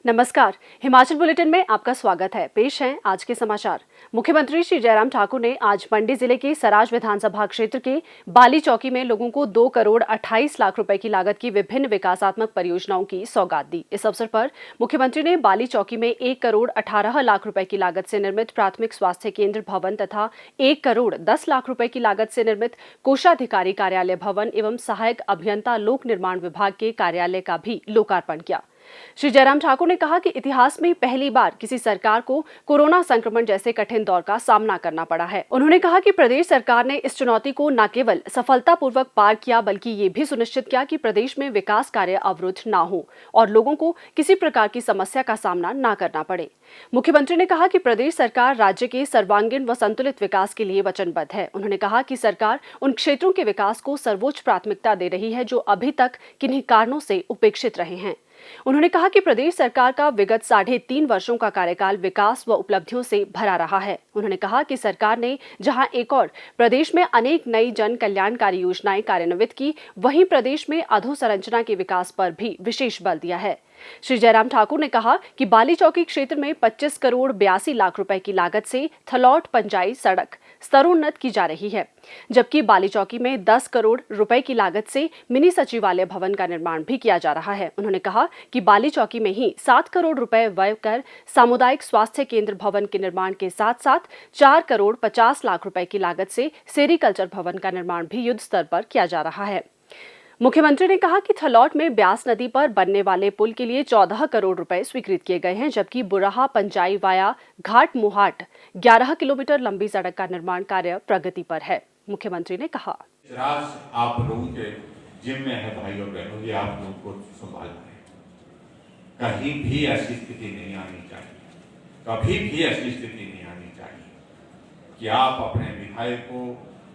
नमस्कार, हिमाचल बुलेटिन में आपका स्वागत है। पेश हैं आज के समाचार। मुख्यमंत्री श्री जयराम ठाकुर ने आज मंडी जिले के सराज विधानसभा क्षेत्र के बाली चौकी में लोगों को 2 करोड़ 28 लाख रुपए की लागत की विभिन्न विकासात्मक परियोजनाओं की सौगात दी। इस अवसर पर मुख्यमंत्री ने बाली चौकी में 1 करोड़ 18 लाख रुपए की लागत से निर्मित प्राथमिक स्वास्थ्य केंद्र भवन तथा 1 करोड़ 10 लाख रुपए की लागत से निर्मित कोषाधिकारी कार्यालय भवन एवं सहायक अभियंता लोक निर्माण विभाग के कार्यालय का भी लोकार्पण किया। श्री जयराम ठाकुर ने कहा कि इतिहास में पहली बार किसी सरकार को कोरोना संक्रमण जैसे कठिन दौर का सामना करना पड़ा है। उन्होंने कहा कि प्रदेश सरकार ने इस चुनौती को न केवल सफलतापूर्वक पार किया बल्कि ये भी सुनिश्चित किया कि प्रदेश में विकास कार्य अवरुद्ध न हो और लोगों को किसी प्रकार की समस्या का सामना न करना पड़े। मुख्यमंत्री ने कहा कि प्रदेश सरकार राज्य के सर्वांगीण व संतुलित विकास के लिए वचनबद्ध है। उन्होंने कहा कि सरकार उन क्षेत्रों के विकास को सर्वोच्च प्राथमिकता दे रही है जो अभी तक किन्हीं कारणों से उपेक्षित रहे हैं। उन्होंने कहा कि प्रदेश सरकार का विगत 3.5 वर्षों का कार्यकाल विकास व उपलब्धियों से भरा रहा है। उन्होंने कहा कि सरकार ने जहां एक और प्रदेश में अनेक नई जन कल्याणकारी योजनाएं कार्यान्वित की, वहीं प्रदेश में अधोसंरचना के विकास पर भी विशेष बल दिया है। श्री जयराम ठाकुर ने कहा कि बाली चौकी क्षेत्र में 25 करोड़ 82 लाख रुपए की लागत से थलौट पंजाई सड़क स्तरोन्नत की जा रही है, जबकि बाली चौकी में 10 करोड़ रुपए की लागत से मिनी सचिवालय भवन का निर्माण भी किया जा रहा है। उन्होंने कहा कि बाली चौकी में ही 7 करोड़ रुपए व्यय कर सामुदायिक स्वास्थ्य केंद्र भवन के निर्माण के साथ साथ 4 करोड़ 50 लाख रुपए की लागत से सेरीकल्चर भवन का निर्माण भी युद्ध स्तर पर किया जा रहा है। मुख्यमंत्री ने कहा कि थलौट में ब्यास नदी पर बनने वाले पुल के लिए 14 करोड़ रुपए स्वीकृत किए गए हैं, जबकि बुराहा पंजाई वाया घाट मुहाट 11 किलोमीटर लंबी सड़क का निर्माण कार्य प्रगति पर है। मुख्यमंत्री ने कहा, आप लोगों के जिम्मे है भाइयों बहनों, ये आप लोगों को संभालना है। कहीं भी ऐसी स्थिति नहीं आनी चाहिए, कभी भी ऐसी स्थिति नहीं आनी चाहिए कि आप अपने विधायकों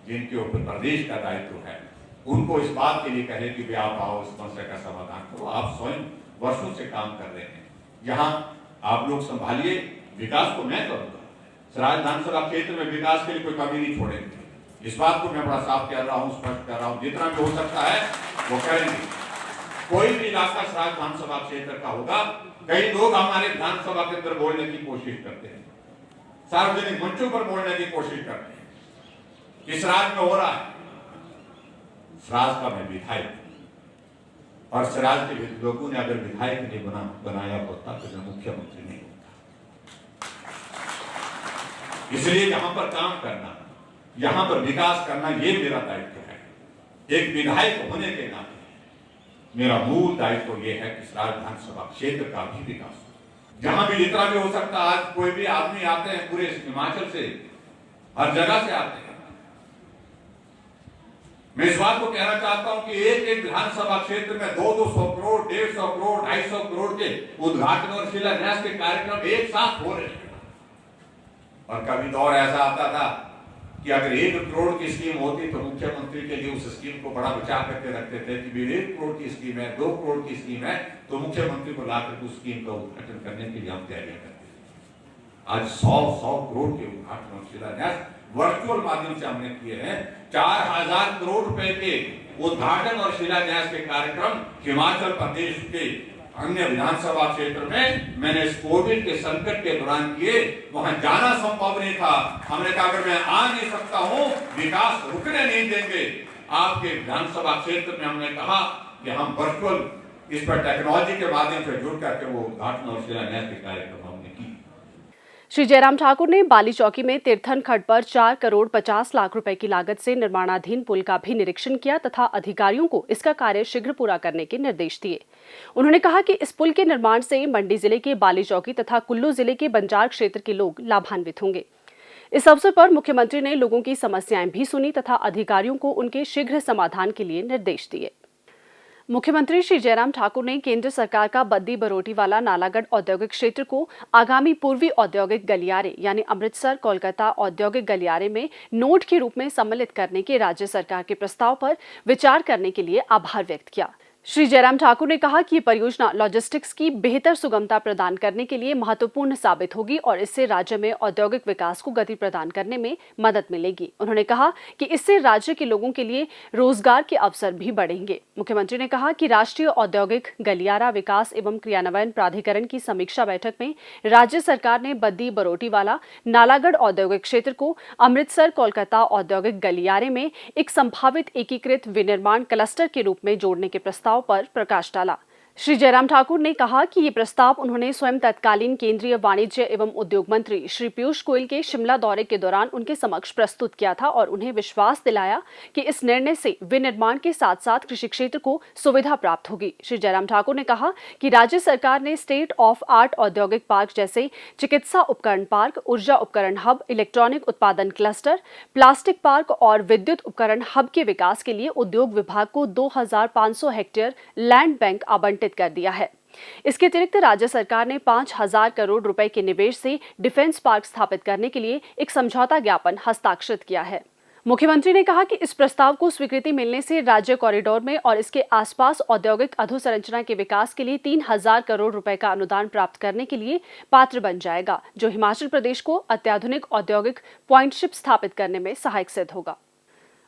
जिनके ऊपर प्रदेश का दायित्व है उनको इस बात के लिए कहे कि आप आओ समस्या का समाधान करो। आप स्वयं वर्षों से काम कर रहे हैं, यहाँ आप लोग संभालिए, विकास को मैं करूंगा। सराज विधानसभा क्षेत्र में विकास के लिए कोई कमी नहीं छोड़ेंगे, इस बात को मैं बड़ा साफ कह रहा हूँ, स्पष्ट कर रहा हूँ। जितना भी हो सकता है वो करेंगे। कोई भी इलाका सराज विधानसभा क्षेत्र का होगा। कई लोग हमारे विधानसभा के अंदर बोलने की कोशिश करते हैं, सार्वजनिक मंचों पर बोलने की कोशिश करते हैं, इस राज्य में हो रहा है। सराज का मैं विधायक और सराज के लोगों ने अगर विधायक नहीं बनाया होता तो मैं मुख्यमंत्री नहीं होता। इसलिए यहां पर काम करना, यहां पर विकास करना, ये मेरा दायित्व है। एक विधायक होने के नाते मेरा मूल दायित्व यह है कि सराज विधानसभा क्षेत्र का भी विकास हो। जहां भी जितना भी हो सकता, आज कोई भी आदमी आते हैं पूरे हिमाचल से, हर जगह से आते हैं। मैं इस बात को कहना चाहता हूं कि एक एक विधानसभा क्षेत्र में 200 करोड़ 150 करोड़ 250 करोड़ के उद्घाटन और शिलान्यास के कार्यक्रम एक साथ हो रहे हैं। और कभी दौर ऐसा आता था कि अगर 1 करोड़ की स्कीम होती तो मुख्यमंत्री के लिए उस स्कीम को बड़ा विचार करके रखते थे कि 1 करोड़ की स्कीम है, 2 करोड़ की स्कीम है, तो मुख्यमंत्री को लाकर उस स्कीम का उद्घाटन करने के लिए हम तैयारियां करते थे। आज 100 करोड़ के उद्घाटन और शिलान्यास वर्चुअल माध्यम से हमने किए हैं। 4000 करोड़ रुपए के उद्घाटन और शिलान्यास के कार्यक्रम हिमाचल प्रदेश के अन्य विधानसभा क्षेत्र में मैंने इस कोविड के संकट के दौरान किए। वहां जाना संभव नहीं था। हमने कहा अगर मैं आ नहीं सकता हूं, विकास रुकने नहीं देंगे। आपके विधानसभा क्षेत्र में हमने कहा कि हम वर्चुअल इस पर टेक्नोलॉजी के माध्यम से जुड़ करके वो उद्घाटन और शिलान्यास के कार्यक्रम हमने किए। श्री जयराम ठाकुर ने बाली चौकी में तीर्थन खड्ड पर 4 करोड़ 50 लाख रुपए की लागत से निर्माणाधीन पुल का भी निरीक्षण किया तथा अधिकारियों को इसका कार्य शीघ्र पूरा करने के निर्देश दिए। उन्होंने कहा कि इस पुल के निर्माण से मंडी जिले के बाली चौकी तथा कुल्लू जिले के बंजार क्षेत्र के लोग लाभान्वित होंगे। इस अवसर पर मुख्यमंत्री ने लोगों की समस्याएं भी सुनी तथा अधिकारियों को उनके शीघ्र समाधान के लिए निर्देश दिए। मुख्यमंत्री श्री जयराम ठाकुर ने केंद्र सरकार का बद्दी बरोटीवाला नालागढ़ औद्योगिक क्षेत्र को आगामी पूर्वी औद्योगिक गलियारे यानी अमृतसर कोलकाता औद्योगिक गलियारे में नोड के रूप में सम्मिलित करने के राज्य सरकार के प्रस्ताव पर विचार करने के लिए आभार व्यक्त किया। श्री जयराम ठाकुर ने कहा कि ये परियोजना लॉजिस्टिक्स की बेहतर सुगमता प्रदान करने के लिए महत्वपूर्ण साबित होगी और इससे राज्य में औद्योगिक विकास को गति प्रदान करने में मदद मिलेगी। उन्होंने कहा कि इससे राज्य के लोगों के लिए रोजगार के अवसर भी बढ़ेंगे। मुख्यमंत्री ने कहा कि राष्ट्रीय औद्योगिक गलियारा विकास एवं क्रियान्वयन प्राधिकरण की समीक्षा बैठक में राज्य सरकार ने बद्दी बरोटीवाला नालागढ़ औद्योगिक क्षेत्र को अमृतसर कोलकाता औद्योगिक गलियारे में एक संभावित एकीकृत विनिर्माण क्लस्टर के रूप में जोड़ने के प्रस्ताव पर प्रकाश डाला। श्री जयराम ठाकुर ने कहा कि ये प्रस्ताव उन्होंने स्वयं तत्कालीन केंद्रीय वाणिज्य एवं उद्योग मंत्री श्री पीयूष गोयल के शिमला दौरे के दौरान उनके समक्ष प्रस्तुत किया था और उन्हें विश्वास दिलाया कि इस निर्णय से विनिर्माण के साथ साथ कृषि क्षेत्र को सुविधा प्राप्त होगी। श्री जयराम ठाकुर ने कहा कि राज्य सरकार ने स्टेट ऑफ आर्ट औद्योगिक पार्क जैसे चिकित्सा उपकरण पार्क, ऊर्जा उपकरण हब, इलेक्ट्रॉनिक उत्पादन क्लस्टर, प्लास्टिक पार्क और विद्युत उपकरण हब के विकास के लिए उद्योग विभाग को 2500 हेक्टेयर लैंड बैंक आवंटित कर दिया है। इसके अतिरिक्त राज्य सरकार ने 5000 करोड़ रुपए के निवेश से डिफेंस पार्क स्थापित करने के लिए एक समझौता ज्ञापन हस्ताक्षरित किया है। मुख्यमंत्री ने कहा कि इस प्रस्ताव को स्वीकृति मिलने से राज्य कॉरिडोर में और इसके आसपास औद्योगिक अधोसंरचना के विकास के लिए 3000 करोड़ रुपए का अनुदान प्राप्त करने के लिए पात्र बन जाएगा, जो हिमाचल प्रदेश को अत्याधुनिक औद्योगिक पॉइंटशिप स्थापित करने में सहायक सिद्ध होगा।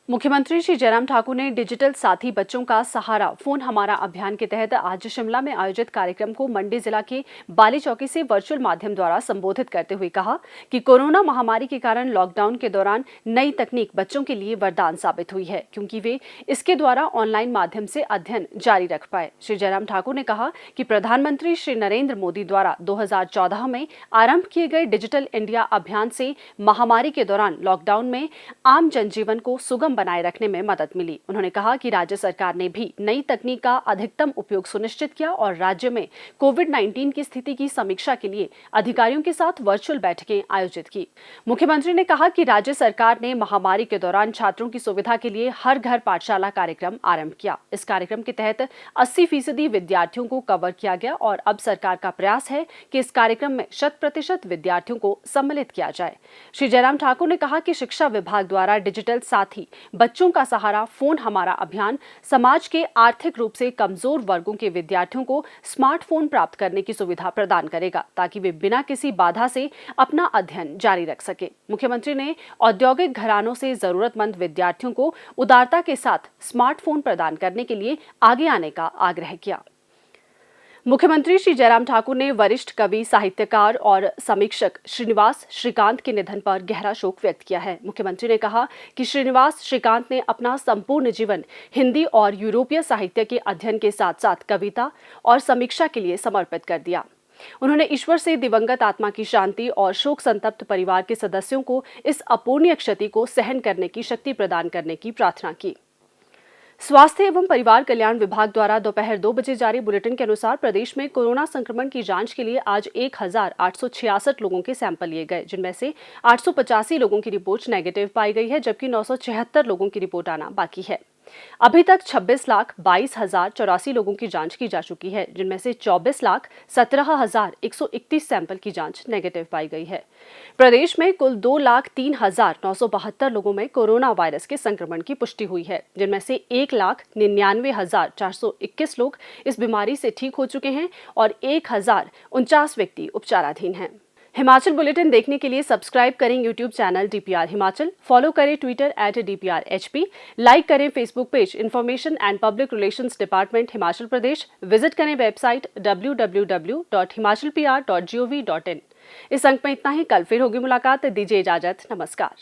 मुख्यमंत्री श्री जयराम ठाकुर ने डिजिटल साथी बच्चों का सहारा फोन हमारा अभियान के तहत आज शिमला में आयोजित कार्यक्रम को मंडी जिला के बाली चौकी से वर्चुअल माध्यम द्वारा संबोधित करते हुए कहा कि कोरोना महामारी के कारण लॉकडाउन के दौरान नई तकनीक बच्चों के लिए वरदान साबित हुई है, क्योंकि वे इसके द्वारा ऑनलाइन माध्यम से अध्ययन जारी रख पाए। श्री जयराम ठाकुर ने कहा कि प्रधानमंत्री श्री नरेंद्र मोदी द्वारा 2014 में आरंभ किए गए डिजिटल इंडिया अभियान से महामारी के दौरान लॉकडाउन में आम जनजीवन को सुगम बनाए रखने में मदद मिली। उन्होंने कहा कि राज्य सरकार ने भी नई तकनीक का अधिकतम उपयोग सुनिश्चित किया और राज्य में कोविड-19 की स्थिति की समीक्षा के लिए अधिकारियों के साथ वर्चुअल बैठकें आयोजित की। मुख्यमंत्री ने कहा कि राज्य सरकार ने महामारी के दौरान छात्रों की सुविधा के लिए हर घर पाठशाला कार्यक्रम आरंभ किया। इस कार्यक्रम के तहत 80% विद्यार्थियों को कवर किया गया और अब सरकार का प्रयास है कि इस कार्यक्रम में 100% विद्यार्थियों को सम्मिलित किया जाए। श्री जयराम ठाकुर ने कहा कि शिक्षा विभाग द्वारा डिजिटल साथी बच्चों का सहारा फोन हमारा अभियान समाज के आर्थिक रूप से कमजोर वर्गों के विद्यार्थियों को स्मार्टफोन प्राप्त करने की सुविधा प्रदान करेगा, ताकि वे बिना किसी बाधा से अपना अध्ययन जारी रख सके। मुख्यमंत्री ने औद्योगिक घरानों से जरूरतमंद विद्यार्थियों को उदारता के साथ स्मार्टफोन प्रदान करने के लिए आगे आने का आग्रह किया। मुख्यमंत्री श्री जयराम ठाकुर ने वरिष्ठ कवि, साहित्यकार और समीक्षक श्रीनिवास श्रीकांत के निधन पर गहरा शोक व्यक्त किया है। मुख्यमंत्री ने कहा कि श्रीनिवास श्रीकांत ने अपना संपूर्ण जीवन हिंदी और यूरोपीय साहित्य के अध्ययन के साथ साथ कविता और समीक्षा के लिए समर्पित कर दिया। उन्होंने ईश्वर से दिवंगत आत्मा की शांति और शोक संतप्त परिवार के सदस्यों को इस अपूर्णीय क्षति को सहन करने की शक्ति प्रदान करने की प्रार्थना की। स्वास्थ्य एवं परिवार कल्याण विभाग द्वारा दोपहर 2 बजे जारी बुलेटिन के अनुसार प्रदेश में कोरोना संक्रमण की जांच के लिए आज 1866 लोगों के सैंपल लिए गए, जिनमें से 885 लोगों की रिपोर्ट नेगेटिव पाई गई है, जबकि 976 लोगों की रिपोर्ट आना बाकी है। अभी तक 26,22,084 लोगों की जांच की जा चुकी है, जिनमें से 24,17,131 सैंपल की जांच नेगेटिव पाई गई है। प्रदेश में कुल 2,03,972 लोगों में कोरोना वायरस के संक्रमण की पुष्टि हुई है, जिनमें से 1,99,421 लोग इस बीमारी से ठीक हो चुके हैं और 1,049 व्यक्ति उपचाराधीन हैं। हिमाचल बुलेटिन देखने के लिए सब्सक्राइब करें YouTube channel DPR Himachal, follow करें ट्विटर @DPRHP, लाइक करें Facebook page information and public relations department Himachal Pradesh, visit करें वेबसाइट www.himachalpr.gov.in। इस अंक में इतना ही। कल फिर होगी मुलाकात, दीजिए इजाजत, नमस्कार।